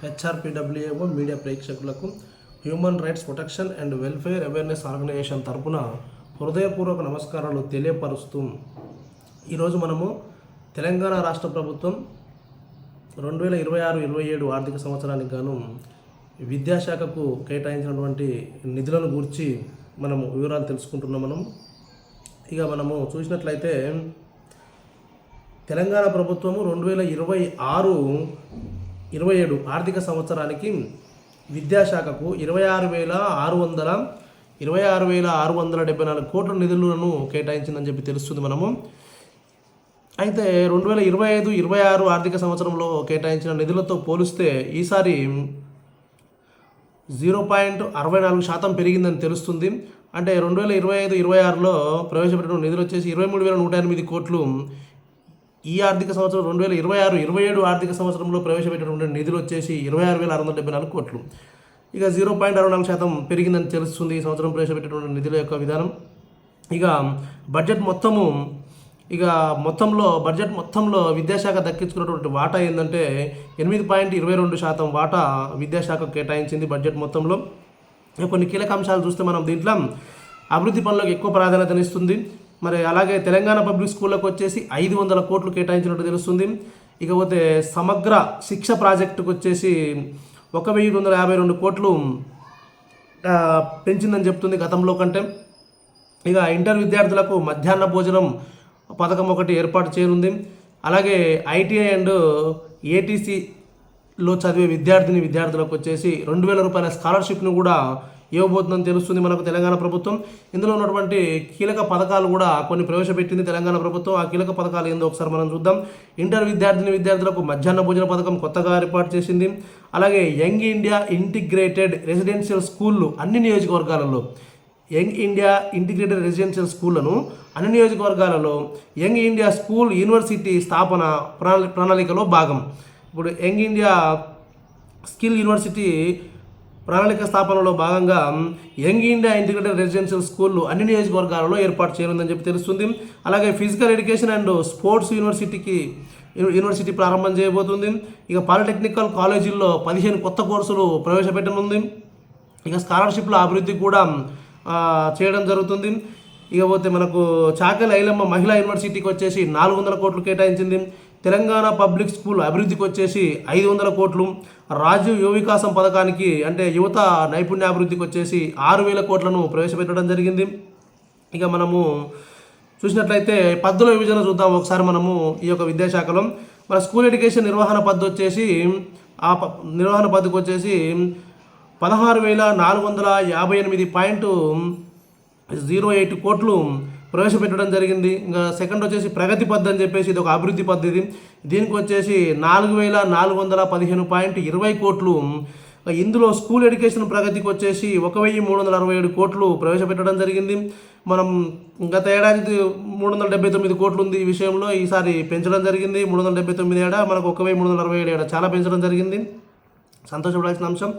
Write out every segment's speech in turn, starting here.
హెచ్ఆర్పిడబ్ల్యూఏఓ media ప్రేక్షకులకు human rights protection and welfare awareness organisation తరపున హృదయపూర్వక నమస్కారాలు తెలియపరుస్తూ ఈరోజు మనము తెలంగాణ రాష్ట్ర ప్రభుత్వం 2026-27 ఆర్థిక సంవత్సరానికి గాను విద్యాశాఖకు కేటాయించినటువంటి నిధులను గురించి మనము వివరాలు తెలుసుకుంటున్నాం. మనము చూసినట్లయితే తెలంగాణ ప్రభుత్వము 2026-27 ఆర్థిక సంవత్సరానికి విద్యాశాఖకు 26,674 కోట్ల నిధులను కేటాయించిందని చెప్పి తెలుస్తుంది మనము. అయితే 2025-26 ఆర్థిక సంవత్సరంలో కేటాయించిన నిధులతో పోలిస్తే ఈసారి 0.64% పెరిగిందని తెలుస్తుంది. అంటే 2025-26లో ప్రవేశపెట్టిన నిధులు వచ్చేసి 23,108 కోట్లు. ఈ ఆర్థిక సంవత్సరం 2026-27 ఆర్థిక సంవత్సరంలో ప్రవేశపెట్టినటువంటి నిధులు వచ్చేసి 26,674 కోట్లు. 0.64% పెరిగిందని తెలుస్తుంది ఈ సంవత్సరం ప్రవేశపెట్టినటువంటి నిధుల యొక్క విధానం. బడ్జెట్ మొత్తంలో విద్యాశాఖ దక్కించుకున్నటువంటి వాటా ఏంటంటే 8.22% వాటా విద్యాశాఖకు కేటాయించింది బడ్జెట్ మొత్తంలో. కొన్ని కీలక అంశాలు చూస్తే మనం దీంట్లో అభివృద్ధి పనులకు ఎక్కువ ప్రాధాన్యతనిస్తుంది. మరి అలాగే తెలంగాణ పబ్లిక్ స్కూళ్ళకు వచ్చేసి 500 కోట్లు కేటాయించినట్టు తెలుస్తుంది. ఇకపోతే సమగ్ర శిక్ష ప్రాజెక్టుకు వచ్చేసి 1,152 కోట్లు పెంచిందని చెప్తుంది గతంలో కంటే. ఇంటర్ విద్యార్థులకు మధ్యాహ్న భోజనం పథకం ఒకటి ఏర్పాటు చేయనుంది. అలాగే ఐటీఐ అండ్ ఏటీసీలో చదివే విద్యార్థులకు వచ్చేసి 2,000 రూపాయల స్కాలర్షిప్ను కూడా ఇవ్వబోతుందని తెలుస్తుంది మనకు తెలంగాణ ప్రభుత్వం. ఇందులో ఉన్నటువంటి కీలక పథకాలు కూడా కొన్ని ప్రవేశపెట్టింది తెలంగాణ ప్రభుత్వం. ఆ కీలక పథకాలు ఏందో ఒకసారి మనం చూద్దాం. ఇంటర్ విద్యార్థులకు మధ్యాహ్న భోజన పథకం కొత్తగా ఏర్పాటు చేసింది. అలాగే యంగ్ ఇండియా ఇంటిగ్రేటెడ్ రెసిడెన్షియల్ స్కూళ్ళు అన్ని నియోజకవర్గాలలో అన్ని నియోజకవర్గాలలో యంగ్ ఇండియా స్కూల్ యూనివర్సిటీ స్థాపన ప్రణాళికలో భాగం. ఇప్పుడు యంగ్ ఇండియా స్కిల్ యూనివర్సిటీ ప్రణాళిక స్థాపనలో భాగంగా యంగ్ ఇండియా ఇంటిగ్రేటెడ్ రెసిడెన్షియల్ స్కూళ్ళు అన్ని నియోజకవర్గాలలో ఏర్పాటు చేయనుందని చెప్పి తెలుస్తుంది. అలాగే physical education and sports university ప్రారంభం చేయబోతుంది. పాలిటెక్నికల్ కాలేజీల్లో 15 కొత్త కోర్సులు ప్రవేశపెట్టనుంది. స్కాలర్షిప్ల అభివృద్ధి కూడా చేయడం జరుగుతుంది. పోతే మనకు చాకలి ఐలమ్మ మహిళా యూనివర్సిటీకి వచ్చేసి 400 కోట్లు కేటాయించింది. తెలంగాణ పబ్లిక్ స్కూల్ అభివృద్ధికి వచ్చేసి 500 కోట్లు. రాజీవ్ యువ వికాసం పథకానికి అంటే యువత నైపుణ్యాభివృద్ధికి వచ్చేసి 6,000 కోట్లను ప్రవేశపెట్టడం జరిగింది. మనము చూసినట్లయితే పద్ధతుల విభజన చూద్దాం ఒకసారి మనము ఈ యొక్క విద్యాశాఖలో. మన స్కూల్ ఎడ్యుకేషన్ నిర్వహణ పద్ధతి వచ్చేసి నిర్వహణ పద్ధతికి వచ్చేసి 16,458.08 కోట్లు ప్రవేశపెట్టడం జరిగింది. సెకండ్ వచ్చేసి ప్రగతి పద్ధతి అని చెప్పేసి ఇది ఒక అభివృద్ధి పద్ధతి. దీనికి వచ్చేసి 4,415.20 కోట్లు. ఇందులో స్కూల్ ఎడ్యుకేషన్ ప్రగతికి వచ్చేసి 1,367 కోట్లు ప్రవేశపెట్టడం జరిగింది. మనం గత ఏడాది 379 కోట్లు ఉంది ఈ విషయంలో. ఈసారి పెంచడం జరిగింది. 379 మనకు 1,367 చాలా పెంచడం జరిగింది. సంతోషపడాల్సిన అంశం.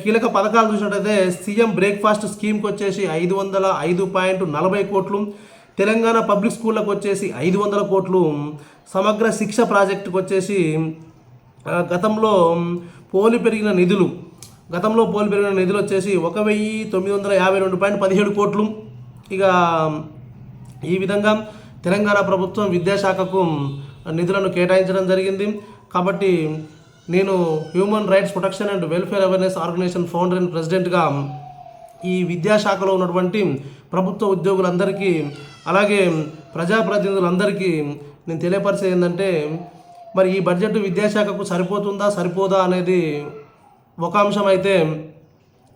కీలక పథకాలు చూసినట్టయితే సీఎం బ్రేక్ఫాస్ట్ స్కీమ్కి వచ్చేసి 505.40 కోట్లు. తెలంగాణ పబ్లిక్ స్కూళ్ళకు వచ్చేసి 500 కోట్లు. సమగ్ర శిక్ష ప్రాజెక్టుకు వచ్చేసి గతంలో పోలి పెరిగిన నిధులు వచ్చేసి 1,952.17 కోట్లు. ఈ విధంగా తెలంగాణ ప్రభుత్వం విద్యాశాఖకు నిధులను కేటాయించడం జరిగింది. కాబట్టి నేను human rights protection and welfare awareness organisation founder and ప్రెసిడెంట్గా ఈ విద్యాశాఖలో ఉన్నటువంటి ప్రభుత్వ ఉద్యోగులందరికీ అలాగే ప్రజాప్రతినిధులందరికీ నేను తెలియపరిచేది ఏంటంటే, మరి ఈ బడ్జెట్ విద్యాశాఖకు సరిపోదా అనేది ఒక అంశం అయితే,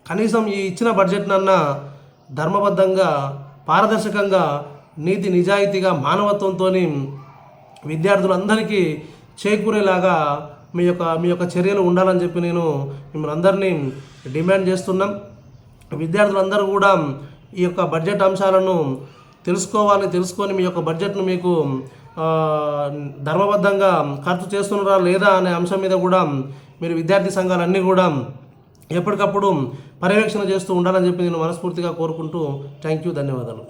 కనీసం ఈ ఇచ్చిన బడ్జెట్నన్నా ధర్మబద్ధంగా పారదర్శకంగా నీతి నిజాయితీగా మానవత్వంతో విద్యార్థులందరికీ చేకూరేలాగా మీ యొక్క చర్యలు ఉండాలని చెప్పి నేను మిమ్మల్ని అందరినీ డిమాండ్ చేస్తున్నాం. విద్యార్థులందరూ కూడా ఈ యొక్క బడ్జెట్ అంశాలను తెలుసుకొని మీ యొక్క బడ్జెట్ను మీకు ధర్మబద్ధంగా ఖర్చు చేస్తున్నారా లేదా అనే అంశం మీద కూడా మీరు విద్యార్థి సంఘాలన్నీ కూడా ఎప్పటికప్పుడు పర్యవేక్షణ చేస్తూ ఉండాలని చెప్పి నేను మనస్ఫూర్తిగా కోరుకుంటూ థ్యాంక్ యూ, ధన్యవాదాలు.